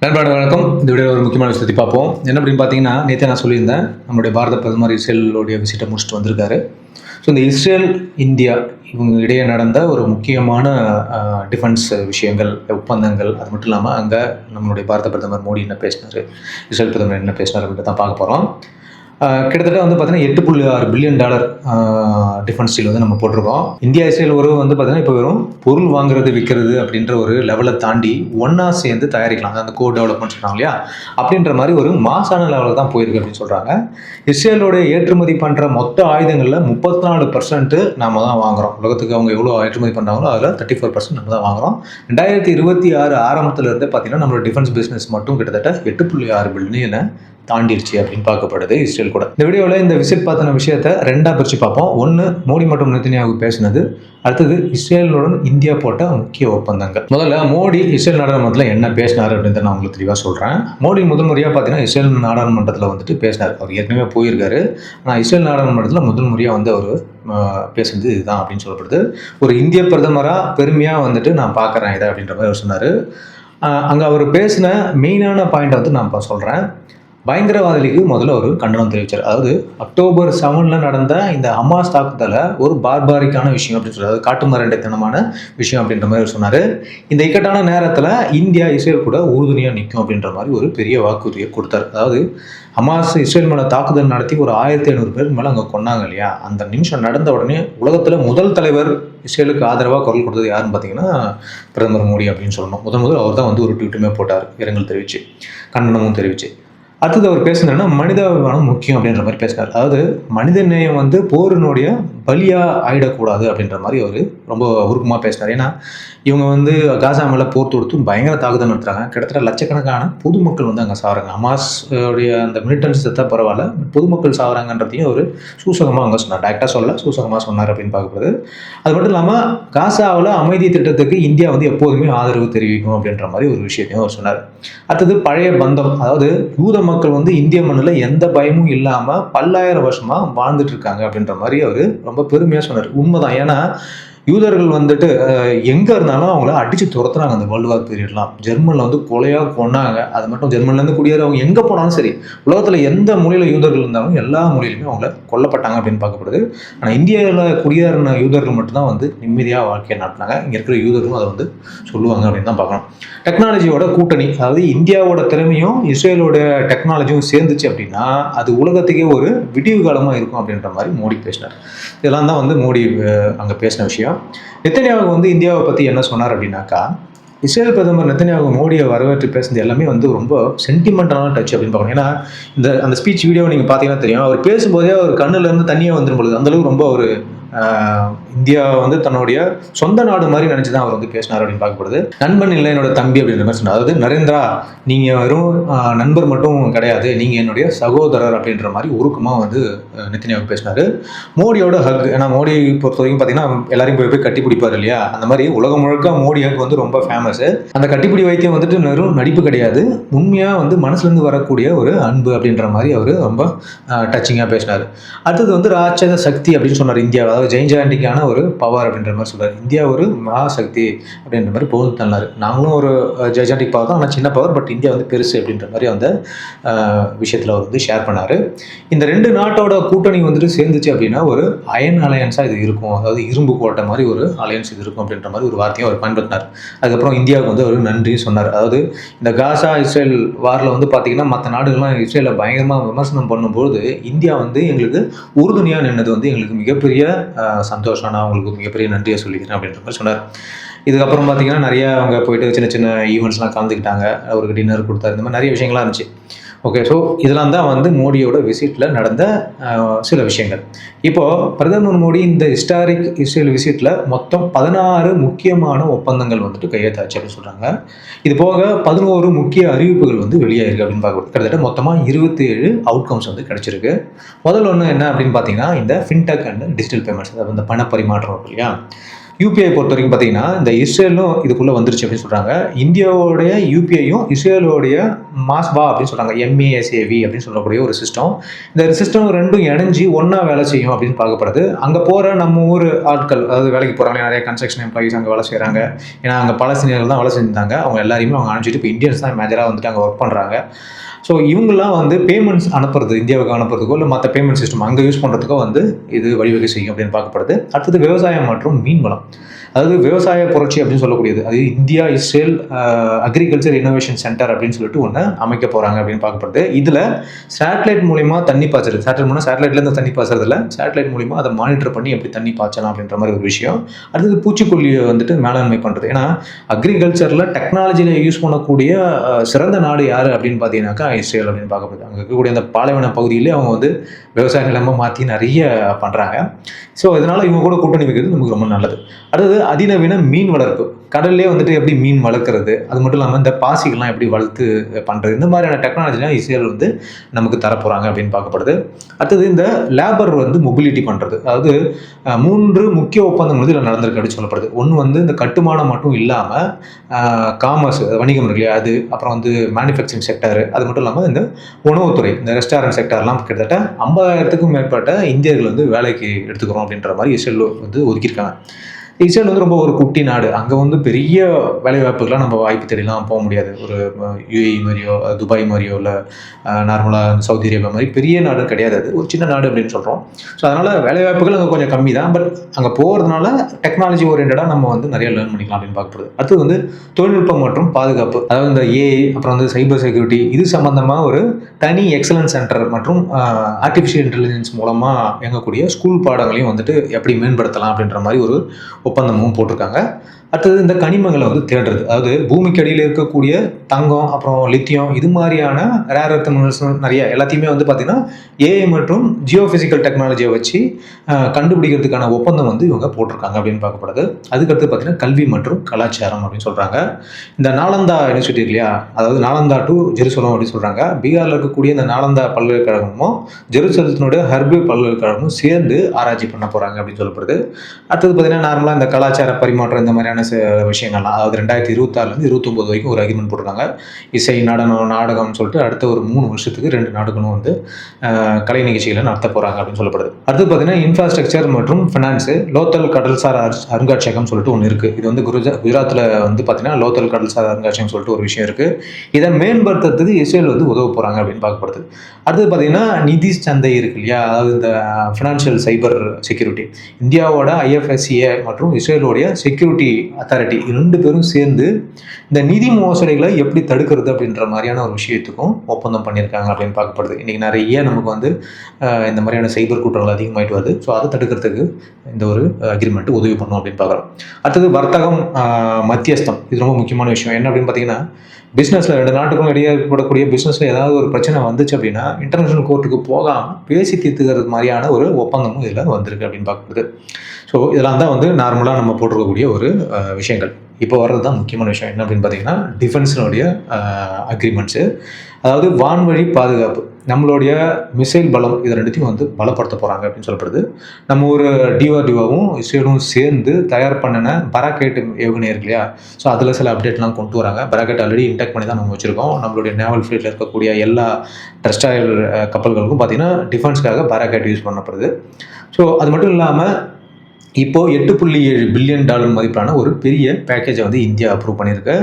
நண்பர்களே வணக்கம். இந்த வீடியோவில் ஒரு முக்கியமான விஷயத்தை பார்ப்போம். என்ன அப்படின்னு பார்த்தீங்கன்னா, நேற்றே நான் சொல்லியிருந்தேன். நம்மளுடைய பாரத பிரதமர் இஸ்ரேலுடைய விசிட்டை முடிச்சுட்டு வந்திருக்காரு. ஸோ இந்த இஸ்ரேல், இந்தியா இவங்க இடையே நடந்த ஒரு முக்கியமான டிஃபென்ஸ் விஷயங்கள், ஒப்பந்தங்கள், அது மட்டும் இல்லாமல் அங்கே நம்மளுடைய பாரத பிரதமர் மோடி என்ன பேசினார், இஸ்ரேல் பிரதமர் என்ன பேசினார் அப்படின்றத தான் பார்க்க போகிறோம். கிட்டத்தட்ட வந்து பார்த்தீங்கன்னா $8.6 பில்லியன் டிஃபென்ஸ் டீல் வந்து நம்ம போட்டிருக்கோம். இந்தியா இஸ்ரேல் உறவு வந்து பார்த்தீங்கன்னா இப்போ வெறும் பொருள் வாங்குறது விற்கிறது அப்படின்ற ஒரு லெவலை தாண்டி ஒன்றா சேர்ந்து தயாரிக்கலாம், அந்த கோ டெவலப்மெண்ட் சொல்கிறாங்க இல்லையா, அப்படின்ற மாதிரி ஒரு மாசான லெவலில் தான் போயிருக்கு அப்படின்னு சொல்கிறாங்க. இஸ்ரேலோடைய ஏற்றுமதி பண்ணுற மொத்த ஆயுதங்களில் 34% நம்ம தான் வாங்குகிறோம். உலகத்துக்கு அவங்க எவ்வளோ ஏற்றுமதி பண்ணுறாங்களோ அதில் 34% நம்ம தான் வாங்குகிறோம். 2026 ஆரம்பத்தில் இருந்தே பார்த்தீங்கன்னா நம்மளோட டிஃபென்ஸ் பிஸ்னஸ் மட்டும் கிட்டத்தட்ட $8.6 பில்லியனை தாண்டிடுச்சு அப்படின்னு பார்க்கப்படுது இஸ்ரேல் கூட. இந்த வீடியோவில் இந்த விசிட் பார்த்தின விஷயத்தை ரெண்டாக பிரித்து பார்ப்போம். ஒன்று, மோடி மற்றும் நெத்தன்யாகு பேசினது. அடுத்தது, இஸ்ரேலுடன் இந்தியா போட்ட முக்கிய ஒப்பந்தங்கள். முதல்ல மோடி இஸ்ரேல் நாடாளுமன்றத்தில் என்ன பேசினார் அப்படின்றத நான் உங்களுக்கு தெளிவாக சொல்கிறேன். மோடி முதல் முறையாக பார்த்தீங்கன்னா இஸ்ரேல் நாடாளுமன்றத்தில் வந்துட்டு பேசினார். அவர் ஏற்கனவே போயிருக்காரு. ஆனால் இஸ்ரேல் நாடாளுமன்றத்தில் முதல் முறையாக வந்து அவர் பேசுனது இதுதான் அப்படின்னு சொல்லப்படுது. ஒரு இந்திய பிரதமராக பெருமையாக வந்துட்டு நான் பார்க்குறேன் இதை அப்படின்ற மாதிரி அவர் சொன்னார். அங்கே அவர் பேசின மெயினான பாயிண்ட்டை வந்து நான் இப்போ சொல்கிறேன். பயங்கரவாதிகளுக்கு முதல்ல ஒரு கண்டனம் தெரிவித்தார். அதாவது October 7 நடந்த இந்த ஹமாஸ் தாக்குதலை ஒரு பார்பாரிக்கான விஷயம் அப்படின்னு சொல்றாரு, காட்டுமரண்டைத்தனமான விஷயம் அப்படின்ற மாதிரி சொன்னார். இந்த இக்கட்டான நேரத்தில் இந்தியா இஸ்ரேல் கூட உறுதுணையாக நிற்கும் அப்படின்ற மாதிரி ஒரு பெரிய வாக்குறுதியை கொடுத்தார். அதாவது ஹமாஸ் இஸ்ரேல் மேலே தாக்குதல் நடத்தி ஒரு 1500 பேருக்கு மேலே அங்கே கொண்டாங்க இல்லையா, அந்த நிமிஷம் நடந்த உடனே உலகத்தில் முதல் தலைவர் இஸ்ரேலுக்கு ஆதரவாக குரல் கொடுத்தது யாருன்னு பார்த்தீங்கன்னா பிரதமர் மோடி அப்படின்னு சொல்லணும். முதல் அவர் தான் வந்து ஒரு ட்வீட்டுமே போட்டார், இரங்கல் தெரிவித்து, கண்டனமும் தெரிவித்து. அடுத்தது அவர் பேசுனாருன்னா மனிதாபிமானம் முக்கியம் அப்படின்ற மாதிரி பேசினார். அதாவது மனித நேயம் வந்து போரினுடைய பலியாக ஆகிடக்கூடாது அப்படின்ற மாதிரி அவர் ரொம்ப உருக்கமாக பேசினார். ஏன்னா இவங்க வந்து காசா மேலே போர் தொடுத்து பயங்கர தாக்குதல் நடத்துகிறாங்க. கிட்டத்தட்ட லட்சக்கணக்கான பொதுமக்கள் வந்து அங்கே சாகுறாங்க. ஹமாஸ் உடைய அந்த மிலிட்டன்ஸ் செத்தா பரவாயில்ல, பொதுமக்கள் சாகுறாங்கன்றதையும் அவர் சூசகமாக அங்கே சொன்னார். டைரெக்டாக சொல்ல சூசகமாக சொன்னார் அப்படின்னு பார்க்கப்படுது. அது மட்டும் இல்லாமல் காசாவில் அமைதி திட்டத்துக்கு இந்தியா வந்து எப்போதுமே ஆதரவு தெரிவிக்கும் அப்படின்ற மாதிரி ஒரு விஷயத்தையும் அவர் சொன்னார். அடுத்தது பழைய பந்தம், அதாவது யூத மக்கள் வந்து இந்திய மண்ணில் எந்த பயமும் இல்லாமல் பல்லாயிரம் வருஷமாக வாழ்ந்துட்டு இருக்காங்க அப்படின்ற மாதிரி அவர் ரொம்ப பெருமையாக சொன்னார். உண்மைதான். ஏன்னா யூதர்கள் வந்துட்டு எங்கே இருந்தாலும் அவங்கள அடித்து துரத்துறாங்க. அந்த வேர்ல்டு வார் பீரியட்லாம் ஜெர்மனில் வந்து கொலையாக கொண்டாங்க. அது மட்டும் ஜெர்மன்லேருந்து குடியேற அவங்க எங்கே போனாலும் சரி, உலகத்தில் எந்த மொழியில் யூதர்கள் இருந்தாலும் எல்லா மொழியிலுமே அவங்கள கொல்லப்பட்டாங்க அப்படின்னு பார்க்கப்படுது. ஆனால் இந்தியாவில் குடியேறின யூதர்கள் மட்டும்தான் வந்து நிம்மதியாக வாழ்க்கையை நடத்தினாங்க. இங்கே இருக்கிற யூதர்களும் அதை வந்து சொல்லுவாங்க அப்படின்னு தான் பார்க்கணும். டெக்னாலஜியோட கூட்டணி, அதாவது இந்தியாவோட திறமையும் இஸ்ரேலோட டெக்னாலஜியும் சேர்ந்துச்சு அப்படின்னா அது உலகத்துக்கே ஒரு விடிவு காலமாக இருக்கும் அப்படின்ற மாதிரி மோடி பேசினார். இதெல்லாம் தான் வந்து மோடி அங்கே பேசின விஷயம். நெத்தன்யாகு வந்து இந்தியாவை பற்றி என்ன சொன்னார் அப்படின்னாக்கா, இஸ்ரேல் பிரதமர் நெத்தன்யாகு மோடியை வரவேற்று பேசுனது எல்லாமே வந்து ரொம்ப சென்டிமெண்டலான டச் அப்படின்னு பார்க்கணும். ஏன்னா அந்த ஸ்பீச் வீடியோ நீங்கள் பார்த்தீங்கன்னா தெரியும், அவர் பேசும்போதே அவர் கண்ணுலேருந்து தண்ணியே வந்துடும் பொழுது அந்தளவுக்கு ரொம்ப ஒரு இந்தியா வந்து தன்னுடைய சொந்த நாடு மாதிரி நினச்சி தான் அவர் வந்து பேசினார் அப்படின்னு பார்க்கப்படுது. நண்பன் இல்லை என்னோட தம்பி அப்படின்ற மாதிரி சொன்னார். அதாவது நரேந்திரா, நீங்கள் வெறும் நண்பர் மட்டும் கிடையாது, நீங்கள் என்னுடைய சகோதரர் அப்படின்ற மாதிரி உருக்கமாக வந்து நெத்தன்யாகு பேசினார். மோடியோட ஹக், ஏன்னா மோடி பொறுத்த வரைக்கும் பார்த்தீங்கன்னா எல்லாரையும் போய் கட்டி பிடிப்பார் இல்லையா, அந்த மாதிரி உலகம் முழுக்க மோடி ஹக் வந்து ரொம்ப ஃபேமஸ். அந்த கட்டிப்பிடி வைத்தியம் வந்துட்டு வெறும் நடிப்பு கிடையாது, உண்மையாக வந்து மனசுலேருந்து வரக்கூடிய ஒரு அன்பு அப்படின்ற மாதிரி அவர் ரொம்ப டச்சிங்காக பேசினார். அடுத்தது வந்து ராட்சத சக்தி அப்படின்னு சொன்னார். இந்தியா அதாவது ஜெயின்ஜாண்டிக்கான ஒரு பவர் அப்படின்ற மாதிரி சொல்றாரு. இந்தியா ஒரு மகாசக்தி அப்படின்ற மாதிரி போது தன்னார். நாங்களும் ஒரு ஜெயின்ஜாண்டிக் பவர் தான், ஆனால் சின்ன பவர், பட் இந்தியா வந்து பெருசு அப்படின்ற மாதிரி அந்த விஷயத்தில் அவர் வந்து ஷேர் பண்ணார். இந்த ரெண்டு நாட்டோட கூட்டணி வந்துட்டு சேர்ந்துச்சு அப்படின்னா ஒரு அயன் அலையன்ஸாக இது இருக்கும், அதாவது இரும்பு கோட்டை மாதிரி ஒரு அலையன்ஸ் இது இருக்கும் அப்படின்ற மாதிரி ஒரு வார்த்தையும் அவர் பயன்படுத்தினார். அதுக்கப்புறம் இந்தியாவுக்கு வந்து அவர் நன்றி சொன்னார். அதாவது இந்த காசா இஸ்ரேல் வாரில் வந்து பார்த்தீங்கன்னா மற்ற நாடுகள்லாம் இஸ்ரேலை பயங்கரமாக விமர்சனம் பண்ணும்போது இந்தியா வந்து எங்களுக்கு உறுதுணையாக நின்னது வந்து எங்களுக்கு மிகப்பெரிய சந்தோஷம், நான் அவங்களுக்கு மிகப்பெரிய நன்றியை சொல்லிக்கிறேன் அப்படின்ற மாதிரி சொன்னார். இதுக்கப்புறம் பார்த்தீங்கன்னா நிறைய அவங்க போயிட்டு சின்ன சின்ன ஈவெண்ட்ஸ்லாம் கலந்துக்கிட்டாங்க, அவருக்கு டின்னர் கொடுத்தாரு, இந்த மாதிரி நிறைய விஷயங்கள்லாம் இருந்துச்சு. ஓகே, ஸோ இதெல்லாம் தான் வந்து மோடியோட விசிட்டில் நடந்த சில விஷயங்கள். இப்போது பிரதமர் மோடி இந்த ஹிஸ்டாரிக் இஸ்ரேல் விசிட்டில் மொத்தம் 16 முக்கியமான ஒப்பந்தங்கள் வந்துட்டு கையெழுத்தாச்சு அப்படின்னு சொல்கிறாங்க. இது போக 11 முக்கிய அறிவிப்புகள் வந்து வெளியாயிருக்கு அப்படின்னு பார்க்க, கிட்டத்தட்ட மொத்தமாக 27 அவுட்கம்ஸ் வந்து கிடச்சிருக்கு. முதல்ல ஒன்று என்ன அப்படின்னு பார்த்தீங்கன்னா இந்த ஃபின்டெக் அண்ட் டிஜிட்டல் பேமெண்ட்ஸ், அதாவது இந்த பணப்பரிமாற்றம் இல்லையா, யூபிஐ பொறுத்த வரைக்கும் பார்த்தீங்கன்னா, இந்த இஸ்ரேலும் இதுக்குள்ள வந்துருச்சு அப்படின்னு சொல்றாங்க. இந்தியாவோடைய யூபிஐயும் இஸ்ரேலோடைய மாஸ்பா அப்படின்னு சொல்றாங்க. எம்ஏஎஸ்ஏவி அப்படின்னு சொல்லக்கூடிய ஒரு சிஸ்டம். இந்த சிஸ்டம் 2ம் இணைஞ்சு ஒண்ணா வேலை செய்யும் அப்படின்னு பார்க்கப்படுது. அங்க போற நம்ம ஊர் ஆட்கள், அதாவது வேலைக்கு போறாங்க, நிறைய கன்ஸ்ட்ரக்ஷன் எம்ப்ளாயீஸ் அங்க வேலை செய்றாங்க. ஏன்னா அங்க பாலஸ்தீனியர்கள் தான் வேலை செஞ்சிருந்தாங்க. அவங்க எல்லாரையுமே அவங்க அனுப்பிச்சுட்டு இப்போ இந்தியன்ஸ் தான் மேஜரா வந்துட்டு அங்க ஒர்க் பண்றாங்க. ஸோ இவங்கலாம் வந்து பேமெண்ட்ஸ் அனுப்புறது, இந்தியாவுக்கு அனுப்புறதுக்கோ இல்லை மற்ற பேமெண்ட் சிஸ்டம் அங்கே யூஸ் பண்ணுறதுக்கோ வந்து இது வழிவகை செய்யும் அப்படின்னு பார்க்கப்படுது. அடுத்தது விவசாயம் மற்றும் மீன்வளம். அதாவது விவசாய புரட்சி அப்படின்னு சொல்லக்கூடியது, அது India Israel agriculture innovation centre அப்படின்னு சொல்லிட்டு ஒன்று அமைக்க போகிறாங்க அப்படின்னு பார்க்கப்படுது. இதில் சேட்டலைட் மூலிமா தண்ணி பாய்ச்சறது, சேட்டலைட்லேருந்து தண்ணி பாய்ச்சறதில்ல, சேட்டலைட் மூலிமா அதை மானிட்டர் பண்ணி எப்படி தண்ணி பாய்ச்சலாம் அப்படின்ற மாதிரி ஒரு விஷயம். அடுத்தது பூச்சிக்கொல்லியை வந்துட்டு மேலாண்மை பண்ணுறது. ஏன்னா அக்ரிகல்ச்சரில் டெக்னாலஜியில் யூஸ் பண்ணக்கூடிய சிறந்த நாடு யார் அப்படின்னு பார்த்தீங்கன்னாக்கா இஸ்ரேல் அப்படின்னு பார்க்கப்படுது. அங்கே இருக்கக்கூடிய அந்த பாலைவன பகுதியிலே அவங்க வந்து விவசாய நிலமாக மாற்றி நிறைய பண்ணுறாங்க. ஸோ இதனால் இவங்க கூட கூட்டணி வைக்கிறது நமக்கு ரொம்ப நல்லது. அடுத்தது அதிநவீன மீன் வளர்ப்பு. கடல்லே வந்துட்டு எப்படி மீன் வளர்க்குறது, அது மட்டும் இல்லாமல் இந்த பாசிகள்லாம் எப்படி வளர்த்து பண்ணுறது, இந்த மாதிரியான டெக்னாலஜிலாம் இஸ்ரேல் வந்து நமக்கு தரப்போகிறாங்க அப்படின்னு பார்க்கப்படுது. அடுத்தது இந்த லேபர் வந்து மொபிலிட்டி பண்ணுறது. அதாவது 3 முக்கிய ஒப்பந்தங்கள் வந்து இதில் நடந்திருக்கு அப்படின்னு சொல்லப்படுது. ஒன்று வந்து இந்த கட்டுமானம் மட்டும் இல்லாமல் காமர்ஸ், வணிகம் இருக்கு இல்லையா, அது அப்புறம் வந்து மேனுஃபேக்சரிங் செக்டர், அது மட்டும் இல்லாமல் இந்த உணவுத்துறை, இந்த ரெஸ்டாரண்ட் செக்டர்லாம் கிட்டத்தட்ட 50,000க்கும் மேற்பட்ட இந்தியர்கள் வந்து வேலைக்கு எடுத்துக்கிறோம் அப்படின்ற மாதிரி இஸ்ரேல் வந்து ஒதுக்கியிருக்காங்க. இஸ்ரேல் வந்து ரொம்ப ஒரு குட்டி நாடு. அங்கே வந்து பெரிய வேலைவாய்ப்புகள்லாம் நம்ம வாய்ப்பு தேடிலாம் போக முடியாது. ஒரு யுஏஇ மாதிரியோ துபாய் மாதிரியோ இல்லை நார்மலாக சவுதி அரேபியா மாதிரி பெரிய நாடு கிடையாது. அது ஒரு சின்ன நாடு அப்படின்னு சொல்கிறோம். ஸோ அதனால் வேலைவாய்ப்புகள் அங்கே கொஞ்சம் கம்மி தான். பட் அங்கே போகிறதுனால டெக்னாலஜி ஓரியன்டாக நம்ம வந்து நிறைய லேர்ன் பண்ணிக்கலாம் அப்படின்னு பார்க்கப்படுது. அடுத்தது வந்து தொழில்நுட்பம் மற்றும் பாதுகாப்பு. அதாவது இந்த ஏஐ, அப்புறம் வந்து சைபர் செக்யூரிட்டி, இது சம்மந்தமாக ஒரு தனி எக்ஸலன்ஸ் சென்டர் மற்றும் ஆர்டிஃபிஷியல் இன்டெலிஜென்ஸ் மூலமாக இயங்கக்கூடிய ஸ்கூல் பாடங்களையும் வந்துட்டு எப்படி மேம்படுத்தலாம் அப்படின்ற மாதிரி ஒரு ஒப்பந்தமும் போட்டிருக்காங்க. அடுத்தது இந்த கனிமங்களை வந்து தேடுறது, அதாவது பூமிக்கு அடியில் இருக்கக்கூடிய தங்கம், அப்புறம் லித்தியம், இது மாதிரியான ரேர் எர்த் மினரல்ஸ் நிறைய எல்லாத்தையுமே வந்து பார்த்தீங்கன்னா ஏஐ மற்றும் ஜியோஃபிசிக்கல் டெக்னாலஜியை வச்சு கண்டுபிடிக்கிறதுக்கான ஒப்பந்தம் வந்து இவங்க போட்டிருக்காங்க அப்படின்னு பார்க்கப்படுது. அதுக்கடுத்து பார்த்தீங்கன்னா கல்வி மற்றும் கலாச்சாரம் அப்படின்னு சொல்கிறாங்க. இந்த நாலந்தா யூனிவர்சிட்டி இல்லையா, அதாவது நாலந்தா டு ஜெருசலம் அப்படின்னு சொல்கிறாங்க. பீகாரில் இருக்கக்கூடிய இந்த நாலந்தா பல்கலைக்கழகமும் ஜெருசலத்தினுடைய ஹர்பி பல்கலைக்கழகமும் சேர்ந்து ஆராய்ச்சி பண்ண போகிறாங்க அப்படின்னு சொல்லப்படுது. அடுத்தது பார்த்தீங்கன்னா நார்மலாக இந்த கலாச்சார பரிமாற்றம், இந்த மாதிரியான விஷயங்கள்லாம், அதாவது 2026லேருந்து 29 வரைக்கும் ஒரு அக்ரிமெண்ட் போட்டிருக்காங்க. இசை, நடனம், நாடகம்னு சொல்லிட்டு அடுத்த ஒரு 3 வருஷத்துக்கு 2 நாடுகளும் வந்து கலை நிகழ்ச்சிகளை நடத்த போகிறாங்க அப்படின்னு சொல்லப்படுது. அடுத்து பார்த்தீங்கன்னா இன்ஃப்ராஸ்ட்ரக்சர் மற்றும் ஃபினான்ஸு. லோத்தல் கடல்சார் அருங்காட்சியகம் சொல்லிட்டு ஒன்று இருக்குது. இது வந்து குஜராத்தில் வந்து பார்த்தீங்கன்னா லோத்தல் கடல்சார் அருங்காட்சியகம் சொல்லிட்டு ஒரு விஷயம் இருக்குது. இதை மேம்படுத்துறதுக்கு இஸ்ரேல் வந்து உதவ போகிறாங்க அப்படின்னு பார்க்கப்படுது. அடுத்தது பார்த்தீங்கன்னா நிதி சந்தை இருக்கு இல்லையா, அதாவது இந்த ஃபினான்ஷியல் சைபர் செக்யூரிட்டி. இந்தியாவோட ஐஎஃப்எஸ்சிஏ மற்றும் இஸ்ரேலோடைய செக்யூரிட்டி அத்தாரிட்டி 2 பேரும் சேர்ந்து இந்த நிதி மோசடிகளை எப்படி தடுக்கிறது அப்படின்ற மாதிரியான ஒரு விஷயத்துக்கும் ஒப்பந்தம் பண்ணியிருக்காங்க அப்படின்னு பார்க்கப்படுது. இன்றைக்கி நிறைய நமக்கு வந்து இந்த மாதிரியான சைபர் குற்றங்கள் அதிகமாகிட்டு வருது. ஸோ அதை தடுக்கிறதுக்கு இந்த ஒரு அக்ரிமெண்ட் உதவி பண்ணும் அப்படின்னு பார்க்குறோம். அடுத்தது வர்த்தகம், மத்தியஸ்தம். இது ரொம்ப முக்கியமான விஷயம். என்ன அப்படின்னு பார்த்தீங்கன்னா, பிஸ்னஸில் 2 நாட்டுக்கும் இடையே ஏற்படக்கூடிய பிஸ்னஸில் ஏதாவது ஒரு பிரச்சனை வந்துச்சு அப்படின்னா இன்டர்நேஷனல் கோர்ட்டுக்கு போகாமல் பேசி தீர்த்துக்கிறது மாதிரியான ஒரு ஒப்பந்தமும் இதில் வந்திருக்கு அப்படின்னு பார்க்கப்படுது. ஸோ இதெல்லாம் தான் வந்து நார்மலாக நம்ம போட்டிருக்கக்கூடிய ஒரு விஷயங்கள். இப்போ வர்றது தான் முக்கியமான விஷயம். என்ன அப்படின்னு பார்த்தீங்கன்னா டிஃபென்ஸினுடைய அக்ரிமெண்ட்ஸு. அதாவது வான்வழி பாதுகாப்பு, நம்மளுடைய மிசைல் பலம், இது 2த்தையும் வந்து பலப்படுத்த போகிறாங்க அப்படின்னு சொல்லப்படுது. நம்ம ஒரு டிஆர்டிஓவும் இஸ்ரேலும் சேர்ந்து தயார் பண்ணின பராக்கெட் ஏவுகணை இருக்கு இல்லையா, ஸோ அதில் சில அப்டேட்லாம் கொண்டு வராங்க. பராக்கெட் ஆல்ரெடி இன்டெக்ட் பண்ணி தான் நம்ம வச்சுருக்கோம். நம்மளுடைய நேவல் ஃப்ளீட்டில் இருக்கக்கூடிய எல்லா டெஸ்ட்ராயர் கப்பல்களுக்கும் பார்த்தீங்கன்னா டிஃபென்ஸ்க்காக பராக்கெட் யூஸ் பண்ணப்படுது. ஸோ அது மட்டும் இல்லாமல் இப்போது $8.7 பில்லியன் மதிப்பிலான ஒரு பெரிய பேக்கேஜை வந்து இந்தியா அப்ரூவ் பண்ணியிருக்கு.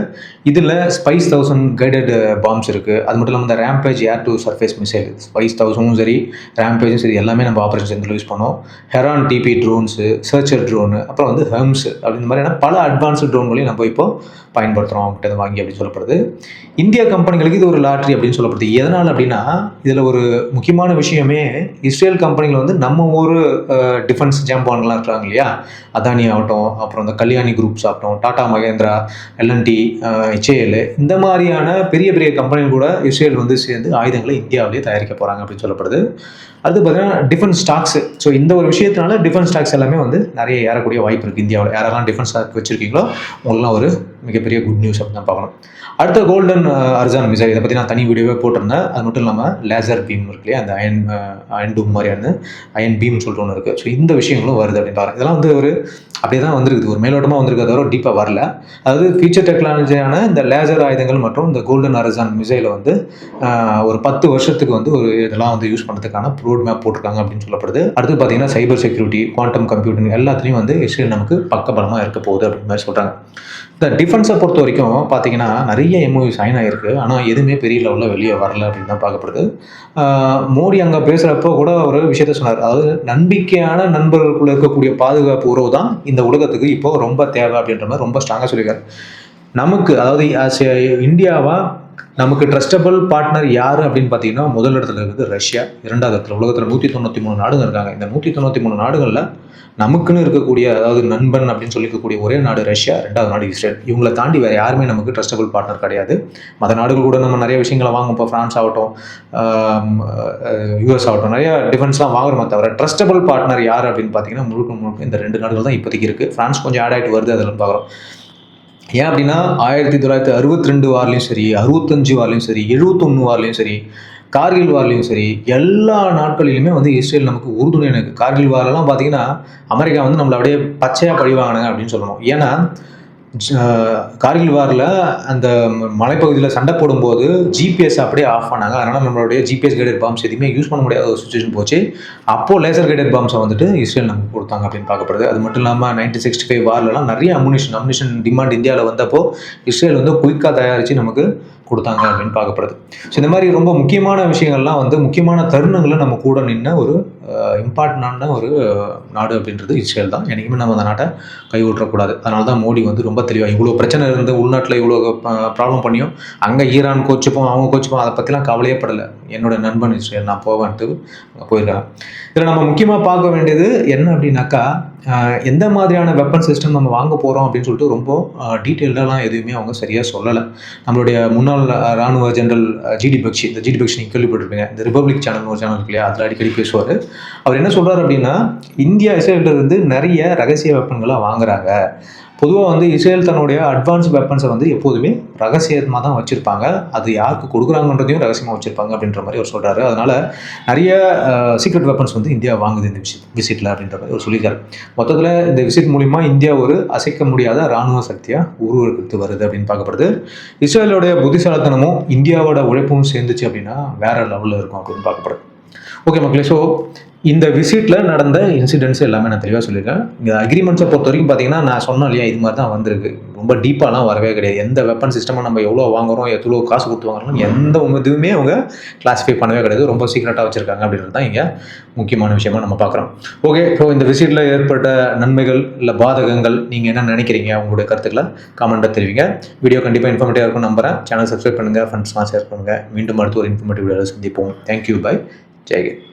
இதில் ஸ்பைஸ் 1000 கைடட் பாம்ஸ் இருக்குது. அது மட்டும் இல்லாமல் இந்த rampage air to surface missile, spice 1000ம் சரி, ரேம்பேஜும் சரி, எல்லாமே நம்ம ஆப்ரேஷன் சென்டரில் யூஸ் பண்ணோம். Heron TP drones, searcher drone, அப்புறம் வந்து ஹெம்ஸ் அப்படின்ற மாதிரியான பல அட்வான்ஸ்டு ட்ரோன்களையும் நம்ம இப்போ பயன்படுத்துகிறோம் அவங்ககிட்ட வாங்கி அப்படின்னு சொல்லப்படுது. இந்திய கம்பெனிகளுக்கு இது ஒரு லாட்ரி அப்படின்னு சொல்லப்படுது. எதனால் அப்படின்னா, இதில் ஒரு முக்கியமான விஷயமே இஸ்ரேல் கம்பெனிகள் வந்து நம்ம ஒரு டிஃபென்ஸ் ஜாம்பான்லாம் இருக்காங்க இல்லையா, அதானி ஆகட்டும், அப்புறம் இந்த கல்யாணி குரூப்ஸ் ஆகட்டும், டாடா மகேந்திரா, எல்என்டி, ஹெச்ஏஎல், இந்த மாதிரியான பெரிய பெரிய கம்பெனிகள் கூட இஸ்ரேல் வந்து சேர்ந்து ஆயுதங்களை இந்தியாவிலேயே தயாரிக்க போகிறாங்க அப்படின்னு சொல்லப்படுது. அது பார்த்தீங்கன்னா டிஃபென்ஸ் ஸ்டாக்ஸு. ஸோ இந்த ஒரு விஷயத்தினால டிஃபென்ஸ் ஸ்டாக்ஸ் எல்லாமே வந்து நிறைய ஏறக்கூடிய வாய்ப்பு இருக்குது இந்தியாவில். யாரெல்லாம் டிஃபென்ஸ் ஸ்டாக் வச்சுருக்கீங்களோ உங்களுக்குலாம் ஒரு மிகப்பெரிய குட் நியூஸ் அப்படின்னு தான் பார்க்கணும். அடுத்த கோல்டன் அர்ஜான் மிசைல், இதை பற்றி நான் தனி வீடியோவே போட்டிருந்தேன். அது மட்டும் இல்லாமல் லேசர் பீம் இருக்கு இல்லையா, அந்த அயன் டூம் மாதிரியான அயன் பீம்னு சொல்லிட்டு ஒன்று இருக்குது. ஸோ இந்த விஷயங்களும் வருது அப்படின்னு பாருங்கள். இதெல்லாம் வந்து ஒரு அப்படியே தான் வந்திருக்குது, ஒரு மேலோட்டமாக வந்திருக்க தவிர டீப்பாக வரல. அதாவது ஃபியூச்சர் டெக்னாலஜியான இந்த லேசர் ஆயுதங்கள் மற்றும் இந்த கோல்டன் ஹாரிசான் மிசைலை வந்து ஒரு 10 வருஷத்துக்கு வந்து ஒரு இதெல்லாம் வந்து யூஸ் பண்ணுறதுக்கான ரோட் மேப் போட்டிருக்காங்க அப்படின்னு சொல்லப்படுது. அடுத்து பார்த்தீங்கன்னா சைபர் செக்யூரிட்டி, குவாண்டம் கம்ப்யூட்டிங் எல்லாத்துலேயும் வந்து இஸ்ரேல் நமக்கு பக்கபலமாக இருக்க போகுது அப்படின்னு மாதிரி சொல்கிறாங்க. இந்த டிஃபென்ஸை பொறுத்த வரைக்கும் பார்த்தீங்கன்னா நிறைய எம்ஓயு சைன் ஆகிருக்கு, ஆனால் எதுவுமே பெரிய லெவலில் வெளியே வரல அப்படின்னு தான் பார்க்கப்படுது. மோடி அங்கே பேசுகிறப்போ கூட ஒரு விஷயத்த சொன்னார், அதாவது நம்பிக்கையான நண்பர்களுக்குள்ள இருக்கக்கூடிய பாதுகாப்பு உறவு தான் இந்த உலகத்துக்கு இப்போ ரொம்ப தேவை அப்படின்ற மாதிரி ரொம்ப ஸ்ட்ராங்காக சொல்லியிருக்காரு. நமக்கு அதாவது இந்தியாவா நமக்கு ட்ரஸ்டபிள் பார்ட்னர் யார் அப்படின்னு பார்த்தீங்கன்னா முதல் இடத்துல இருக்குது ரஷ்யா, இரண்டாவது இடத்துல உலகத்தில் 193 நாடுகள் இருக்காங்க. இந்த 193 நாடுகளில் நமக்குன்னு இருக்கக்கூடிய அதாவது நண்பன் அப்படின்னு சொல்லிக்கக்கூடிய ஒரே நாடு ரஷ்யா, ரெண்டாவது நாடு இஸ்ரேல். இவங்களை தாண்டி வேறு யாருமே நமக்கு ட்ரஸ்டபிள் பார்ட்னர் கிடையாது. மற்ற நாடுகள் கூட நம்ம நிறைய விஷயங்களை வாங்கும், இப்போ ஃப்ரான்ஸ் ஆகட்டும், யூஎஸ் ஆகட்டும், நிறைய டிஃபென்ஸ்லாம் வாங்குறோமே தவிர ட்ரஸ்டபிள் பார்ட்னர் யார் அப்படின்னு பார்த்தீங்கன்னா முழுக்க இந்த 2 நாடுகள் தான் இப்போதைக்கு இருக்குது. ஃப்ரான்ஸ் கொஞ்சம் ஆட் ஆகிட்டு வருது, அதில் பார்க்குறோம். ஏன் அப்படின்னா 1962 வார்லையும் சரி, 65 வார்லையும் சரி, 71 வார்லையும் சரி, கார்கில் வார்லையும் சரி, எல்லா நாட்களிலுமே வந்து இஸ்ரேல் நமக்கு உறுதுணையாக இருக்குது. கார்கில் வாரெல்லாம் பார்த்தீங்கன்னா அமெரிக்கா வந்து நம்மளை அப்படியே பச்சையாக பழி வாங்கினாங்க அப்படின்னு சொல்லணும். ஏன்னா கார்கில் வாரில் அந்த மலைப்பகுதியில் சண்டை போடும்போது ஜிபிஎஸ் அப்படியே ஆஃப் பண்ணாங்க. அதனால் நம்மளுடைய ஜிபிஎஸ் கைடட் பாம்ஸ் எதுவுமே யூஸ் பண்ண முடியாத ஒரு சுச்சுவேஷன் போச்சு. அப்போது லேசர் கைடட் பாம்ஸை வந்துட்டு இஸ்ரேல் நமக்கு கொடுத்தாங்க அப்படின்னு பார்க்கப்படுது. அது மட்டும் இல்லாமல் 1965 வார்லலாம் நிறைய அம்யூனிஷன் டிமாண்ட் இந்தியாவில் வந்தப்போ இஸ்ரேல் வந்து குயிக்காக தயாரித்து நமக்கு கொடுத்தாங்க அப்படின்னு பார்க்கப்படுது. ஸோ இந்த மாதிரி ரொம்ப முக்கியமான விஷயங்கள்லாம் வந்து முக்கியமான தருணங்களை நம்ம கூட நின்ன ஒரு இம்பார்ட்டண்டான ஒரு நாடு அப்படின்றது இஸ்ரேல் தான். என்றைக்குமே நம்ம அந்த நாட்டை கைவிட்றக்கூடாது. அதனால தான் மோடி வந்து ரொம்ப தெளிவாக இவ்வளோ பிரச்சனை இருந்து உள்நாட்டில் இவ்வளோ ப்ராப்ளம் பண்ணியும் அங்கே ஈரான் கோச்சிப்போம், அவங்க கோச்சிப்போம், அதை பற்றிலாம் கவலையே படலை. என்னோட நண்பன் இஸ்ரேல், நான் போவேன்ட்டு அங்கே போயிருக்காங்க. இதில் நம்ம முக்கியமாக பார்க்க வேண்டியது என்ன அப்படின்னாக்கா, எந்த மாதிரியான வெப்பன் சிஸ்டம் நம்ம வாங்க போகிறோம் அப்படின்னு சொல்லிட்டு ரொம்ப டீட்டெயில்டெலாம் எதுவுமே அவங்க சரியாக சொல்லலை. நம்மளுடைய முன்னாள் ராணுவ ஜெனரல் ஜிடி பக்ஷி, இந்த ஜிடி பக்ஷி நீங்கள் கேள்விப்பட்டிருப்பீங்க, இந்த ரிபப்ளிக் சேனல் ஒரு சேனல் இருக்கு இல்லையா, அதில் அடிக்கடி பேசுவார். அவர் என்ன சொல்கிறார் அப்படின்னா, இந்தியா இஸ்ரேலிருந்து நிறைய ரகசிய வெப்பன்களை வாங்குறாங்க. பொதுவாக வந்து இஸ்ரேல் தன்னுடைய அட்வான்ஸ் வெப்பன்ஸை வந்து எப்போதுமே ரகசியமாக தான் வச்சுருப்பாங்க. அது யாருக்கு கொடுக்குறாங்கன்றதையும் ரகசியமாக வச்சுருப்பாங்க அப்படின்ற மாதிரி அவர் சொல்கிறாரு. அதனால் நிறைய சீக்ரெட் வெப்பன்ஸ் வந்து இந்தியா வாங்குது இந்த விசிட்டில் அப்படின்ற மாதிரி அவர் சொல்லியிருக்காரு. மொத்தத்தில் இந்த விசிட் மூலிமா இந்தியா ஒரு அசைக்க முடியாத இராணுவ சக்தியாக உருவெடுத்து வருது அப்படின்னு பார்க்கப்படுது. இஸ்ரேலோடைய புத்திசாலித்தனமும் இந்தியாவோட உழைப்பும் சேர்ந்துச்சு அப்படின்னா வேறு லெவலில் இருக்கும் அப்படின்னு பார்க்கப்படுது. ஓகே மக்களே, ஸோ இந்த விசிட்டில் நடந்த இன்சிடென்ட்ஸ் எல்லாமே நான் தெளிவாக சொல்லியிருக்கேன். இந்த அக்ரிமெண்ட்ஸை பொறுத்த வரைக்கும் பார்த்தீங்கன்னா நான் சொன்னேன் இல்லையா, இது மாதிரி தான் வந்திருக்கு. ரொம்ப டீப்பாலாம் வரவே கிடையாது. எந்த வெப்பன் சிஸ்டமை நம்ம எவ்வளோ வாங்குகிறோம், எவ்வளோ காசு கொடுத்து வாங்குறோம், எந்த இதுவுமே அவங்க கிளாஸிஃபை பண்ணவே கிடையாது. ரொம்ப சீக்ரெட்டாக வச்சுருக்காங்க அப்படின்றது தான் இங்கே முக்கியமான விஷயமா நம்ம பார்க்குறோம். ஓகே, ஸோ இந்த விசிட்டில் ஏற்பட்ட நன்மைகள் இல்லை பாதகங்கள் நீங்கள் என்ன நினைக்கிறீங்க, உங்களுடைய கருத்துக்களை கமெண்ட்டாக தெரிவிங்க. வீடியோ கண்டிப்பாக இன்ஃபர்மேட்டிவாக இருக்கும் நம்புறேன். சேனல் சப்ஸ்கிரைப் பண்ணுங்கள், ஃப்ரெண்ட்ஸ்லாம் ஷேர் பண்ணுங்கள். மீண்டும் அடுத்து ஒரு இன்ஃபர்மேட்டிவ் வீடியோவில் சந்திப்போம். தேங்க்யூ, பை, ஜெய் ஹிந்த்.